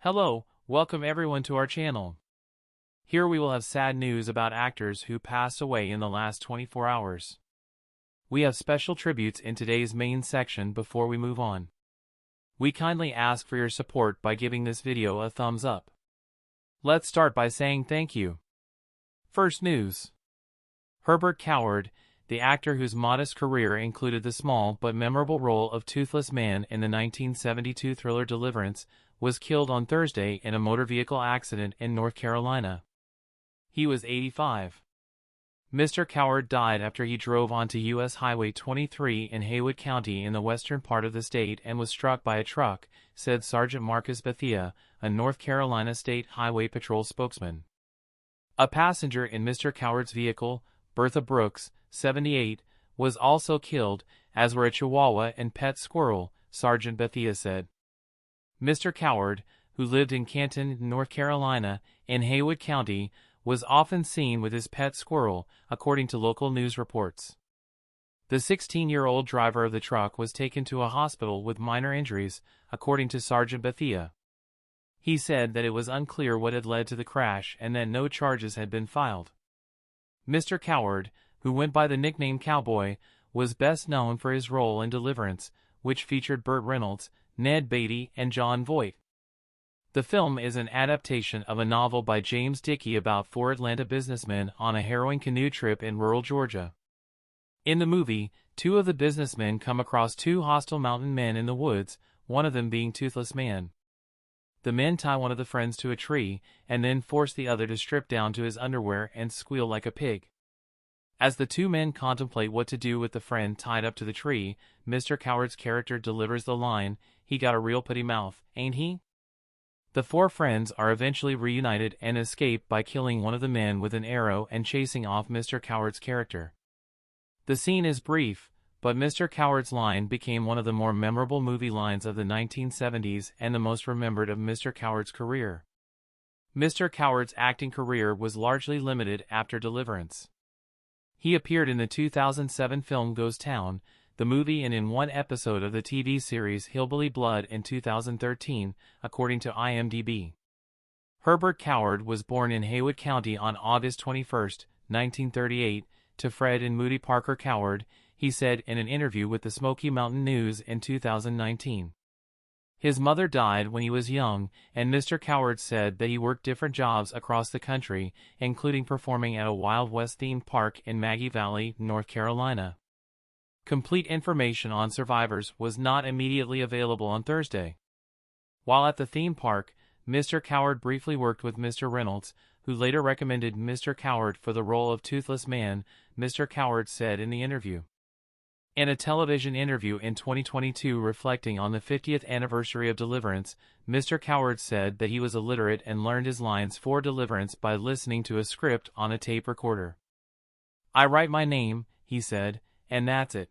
Hello, welcome everyone to our channel. Here we will have sad news about actors who passed away in the last 24 hours. We have special tributes in today's main section before we move on. We kindly ask for your support by giving this video a thumbs up. Let's start by saying thank you. First news. Herbert Coward, the actor whose modest career included the small but memorable role of Toothless Man in the 1972 thriller Deliverance, was killed on Thursday in a motor vehicle accident in North Carolina. He was 85. Mr. Coward died after he drove onto U.S. Highway 23 in Haywood County in the western part of the state and was struck by a truck, said Sergeant Marcus Bethia, a North Carolina State Highway Patrol spokesman. A passenger in Mr. Coward's vehicle, Bertha Brooks, 78, was also killed, as were a Chihuahua and pet squirrel, Sergeant Bethia said. Mr. Coward, who lived in Canton, North Carolina, in Haywood County, was often seen with his pet squirrel, according to local news reports. The 16-year-old driver of the truck was taken to a hospital with minor injuries, according to Sergeant Bethia. He said that it was unclear what had led to the crash and that no charges had been filed. Mr. Coward, who went by the nickname Cowboy, was best known for his role in Deliverance, which featured Burt Reynolds, Ned Beatty, and Jon Voight. The film is an adaptation of a novel by James Dickey about four Atlanta businessmen on a harrowing canoe trip in rural Georgia. In the movie, two of the businessmen come across two hostile mountain men in the woods, one of them being Toothless Man. The men tie one of the friends to a tree, and then force the other to strip down to his underwear and squeal like a pig. As the two men contemplate what to do with the friend tied up to the tree, Mr. Coward's character delivers the line, "He got a real pretty mouth, ain't he?" The four friends are eventually reunited and escape by killing one of the men with an arrow and chasing off Mr. Coward's character. The scene is brief, but Mr. Coward's line became one of the more memorable movie lines of the 1970s and the most remembered of Mr. Coward's career. Mr. Coward's acting career was largely limited after Deliverance. He appeared in the 2007 film Ghost Town, the movie, and in one episode of the TV series Hillbilly Blood in 2013, according to IMDb. Herbert Coward was born in Haywood County on August 21, 1938, to Fred and Moody Parker Coward, he said in an interview with the Smoky Mountain News in 2019. His mother died when he was young, and Mr. Coward said that he worked different jobs across the country, including performing at a Wild West themed park in Maggie Valley, North Carolina. Complete information on survivors was not immediately available on Thursday. While at the theme park, Mr. Coward briefly worked with Mr. Reynolds, who later recommended Mr. Coward for the role of Toothless Man, Mr. Coward said in the interview. In a television interview in 2022 reflecting on the 50th anniversary of Deliverance, Mr. Coward said that he was illiterate and learned his lines for Deliverance by listening to a script on a tape recorder. "I write my name," he said, "and that's it.